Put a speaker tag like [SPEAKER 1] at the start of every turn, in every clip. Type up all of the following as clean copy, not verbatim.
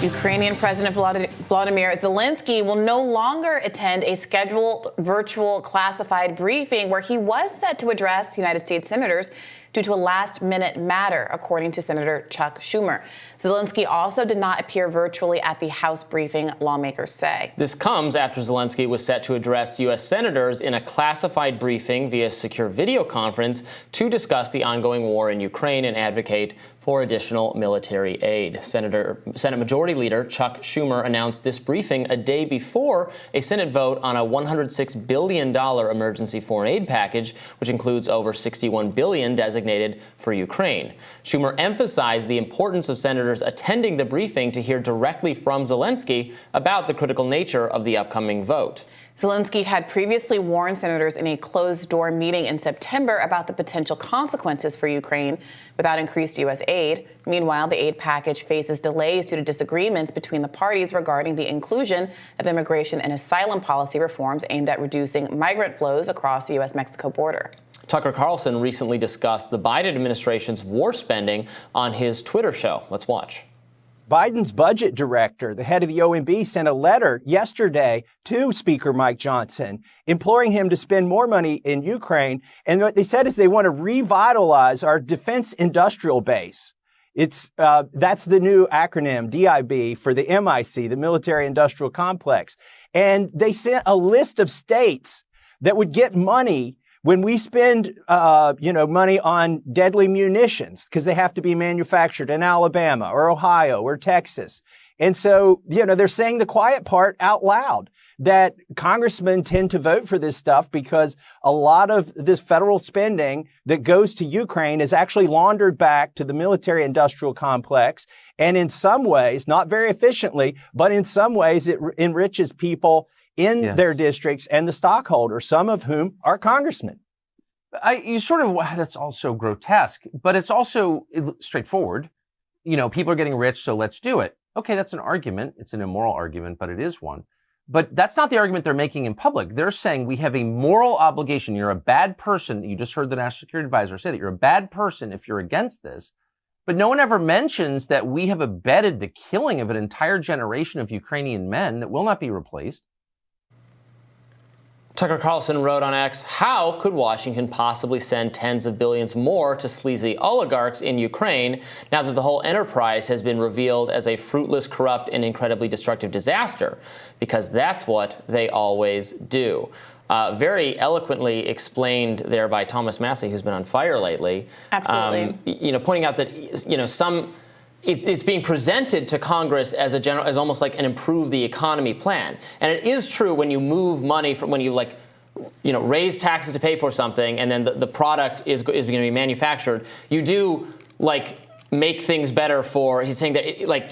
[SPEAKER 1] Ukrainian President Volodymyr Zelensky will no longer attend a scheduled virtual classified briefing where he was set to address United States senators due to a last-minute matter, according to Senator Chuck Schumer. Zelensky also did not appear virtually at the House briefing, lawmakers say.
[SPEAKER 2] This comes after Zelensky was set to address U.S. senators in a classified briefing via secure video conference to discuss the ongoing war in Ukraine and advocate for additional military aid. Senate Majority Leader Chuck Schumer announced this briefing a day before a Senate vote on a $106 billion emergency foreign aid package, which includes over $61 billion designated for Ukraine. Schumer emphasized the importance of senators attending the briefing to hear directly from Zelensky about the critical nature of the upcoming vote.
[SPEAKER 1] Zelensky had previously warned senators in a closed-door meeting in September about the potential consequences for Ukraine without increased U.S. aid. Meanwhile, the aid package faces delays due to disagreements between the parties regarding the inclusion of immigration and asylum policy reforms aimed at reducing migrant flows across the U.S.-Mexico border.
[SPEAKER 2] Tucker Carlson recently discussed the Biden administration's war spending on his Twitter show. Let's watch.
[SPEAKER 3] Biden's budget director, the head of the OMB, sent a letter yesterday to Speaker Mike Johnson, imploring him to spend more money in Ukraine. And what they said is they want to revitalize our defense industrial base. That's the new acronym, DIB, for the MIC, the Military Industrial Complex. And they sent a list of states that would get money when we spend, money on deadly munitions, because they have to be manufactured in Alabama or Ohio or Texas. And so, they're saying the quiet part out loud, that congressmen tend to vote for this stuff because a lot of this federal spending that goes to Ukraine is actually laundered back to the military industrial complex. And in some ways, not very efficiently, but in some ways, it enriches people in their districts and the stockholders, some of whom are congressmen.
[SPEAKER 4] That's also grotesque, but it's also straightforward. People are getting rich, so let's do it. Okay, that's an argument. It's an immoral argument, but it is one. But that's not the argument they're making in public. They're saying we have a moral obligation. You're a bad person. You just heard the National Security Advisor say that you're a bad person if you're against this. But no one ever mentions that we have abetted the killing of an entire generation of Ukrainian men that will not be replaced.
[SPEAKER 2] Tucker Carlson wrote on X, how could Washington possibly send tens of billions more to sleazy oligarchs in Ukraine now that the whole enterprise has been revealed as a fruitless, corrupt, and incredibly destructive disaster? Because that's what they always do. Very eloquently explained there by Thomas Massey, who's been on fire lately.
[SPEAKER 1] Absolutely.
[SPEAKER 2] Pointing out that, It's being presented to Congress as as almost like an improve the economy plan. And it is true when you move money from when you raise taxes to pay for something and then the product is going to be manufactured, you do make things better for, he's saying that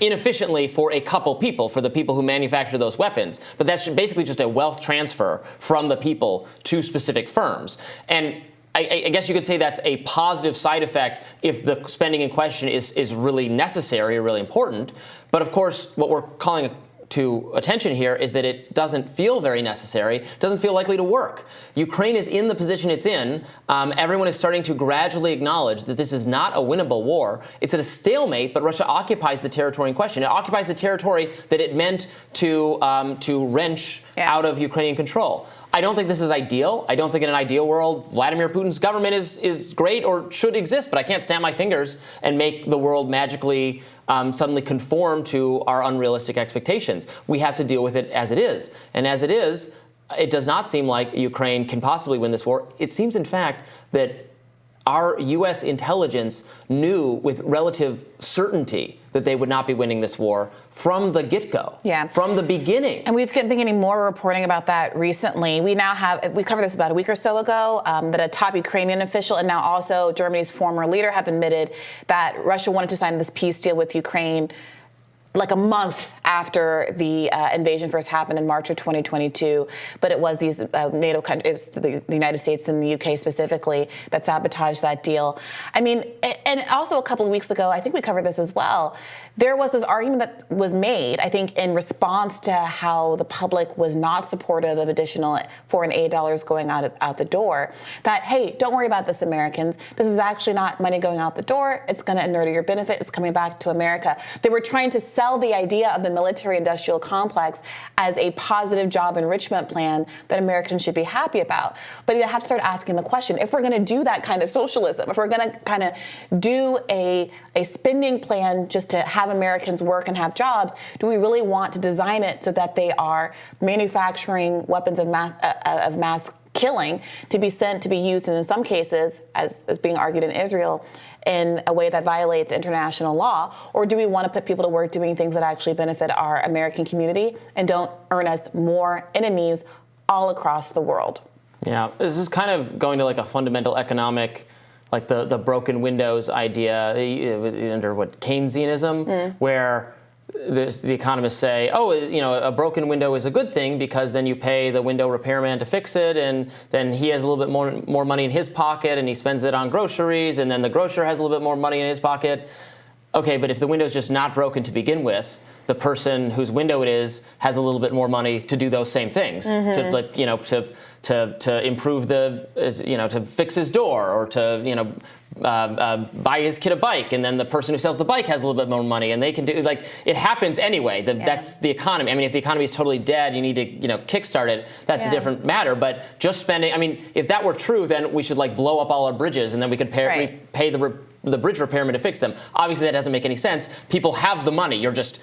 [SPEAKER 2] inefficiently for a couple people, for the people who manufacture those weapons. But that's basically just a wealth transfer from the people to specific firms. And I guess you could say that's a positive side effect if the spending in question is really necessary or really important. But of course, what we're calling to attention here is that it doesn't feel very necessary, doesn't feel likely to work. Ukraine is in the position it's in. Everyone is starting to gradually acknowledge that this is not a winnable war. It's at a stalemate, but Russia occupies the territory in question. It occupies the territory that it meant to wrench out of Ukrainian control. I don't think this is ideal. I don't think in an ideal world, Vladimir Putin's government is great or should exist, but I can't snap my fingers and make the world magically suddenly conform to our unrealistic expectations. We have to deal with it as it is. And as it is, it does not seem like Ukraine can possibly win this war. It seems, in fact, that our U.S. intelligence knew with relative certainty that they would not be winning this war from the get-go, from the beginning.
[SPEAKER 1] And we've been getting more reporting about that recently. We covered this about a week or so ago, that a top Ukrainian official and now also Germany's former leader have admitted that Russia wanted to sign this peace deal with Ukraine like a month after the invasion first happened in March of 2022, but it was these NATO countries, the United States and the UK specifically, that sabotaged that deal. I mean, and also a couple of weeks ago, I think we covered this as well, there was this argument that was made, I think, in response to how the public was not supportive of additional foreign aid dollars going out the door, that, hey, don't worry about this, Americans. This is actually not money going out the door. It's going to inure to your benefit. It's coming back to America. They were trying to sell the idea of the military-industrial complex as a positive job enrichment plan that Americans should be happy about. But you have to start asking the question, if we're going to do that kind of socialism, if we're going to kind of do a spending plan just to have Americans work and have jobs, do we really want to design it so that they are manufacturing weapons of mass killing to be sent to be used, and in some cases, as being argued in Israel, in a way that violates international law? Or do we want to put people to work doing things that actually benefit our American community and don't earn us more enemies all across the world? Yeah,
[SPEAKER 2] this is kind of going to like a fundamental economic, like the broken windows idea under what Keynesianism, where the economists say, oh, a broken window is a good thing because then you pay the window repairman to fix it, and then he has a little bit more money in his pocket, and he spends it on groceries, and then the grocer has a little bit more money in his pocket. Okay, but if the window's just not broken to begin with, the person whose window it is has a little bit more money to do those same things, to improve to fix his door, or to buy his kid a bike, and then the person who sells the bike has a little bit more money, and they can do, like, it happens anyway. That's the economy. I mean, if the economy is totally dead, you need to kickstart it. That's a different matter. But just spending, I mean, if that were true, then we should like blow up all our bridges, and then we could pay the bridge repairman to fix them. Obviously, that doesn't make any sense. People have the money. You're just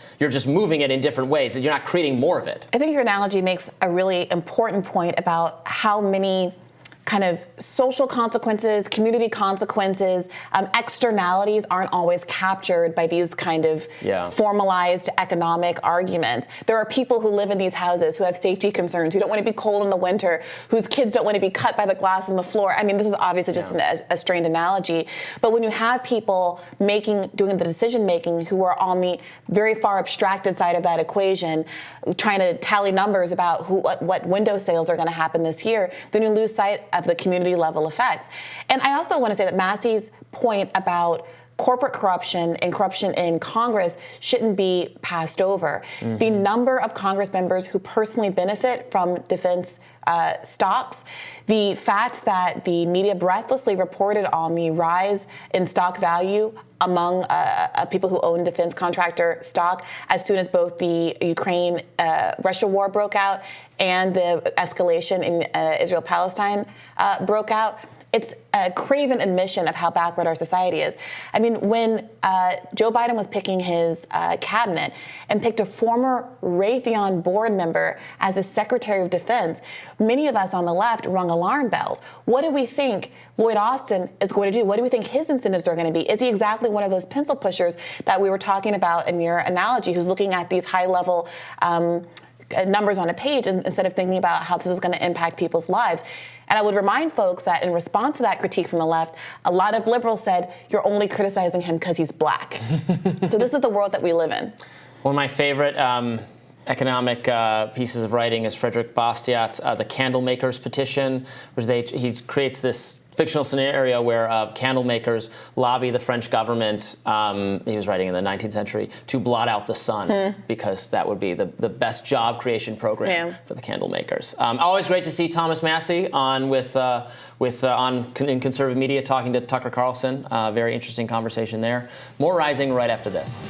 [SPEAKER 2] moving it in different ways, and you're not creating more of it. I think your analogy makes a really important point about how many kind of social consequences, community consequences, externalities aren't always captured by these kind of formalized economic arguments. There are people who live in these houses who have safety concerns, who don't want to be cold in the winter, whose kids don't want to be cut by the glass on the floor. I mean, this is obviously just a strained analogy. But when you have people doing the decision making who are on the very far abstracted side of that equation, trying to tally numbers about what window sales are going to happen this year, then you lose sight of the community level effects. And I also want to say that Massey's point about corporate corruption and corruption in Congress shouldn't be passed over. The number of Congress members who personally benefit from defense stocks, the fact that the media breathlessly reported on the rise in stock value among people who own defense contractor stock as soon as both the Ukraine-Russia war broke out and the escalation in Israel-Palestine broke out. It's a craven admission of how backward our society is. I mean, when Joe Biden was picking his cabinet and picked a former Raytheon board member as his Secretary of Defense, many of us on the left rung alarm bells. What do we think Lloyd Austin is going to do? What do we think his incentives are going to be? Is he exactly one of those pencil pushers that we were talking about in your analogy, who's looking at these high-level numbers on a page instead of thinking about how this is going to impact people's lives? And I would remind folks that in response to that critique from the left, a lot of liberals said, you're only criticizing him because he's black. So this is the world that we live in. One of my favorite economic pieces of writing is Frederick Bastiat's The Candle Makers Petition, where he creates this fictional scenario where candle makers lobby the French government, he was writing in the 19th century, to blot out the sun, because that would be the best job creation program for the candle makers. Always great to see Thomas Massey on in conservative media talking to Tucker Carlson. Very interesting conversation there. More Rising right after this.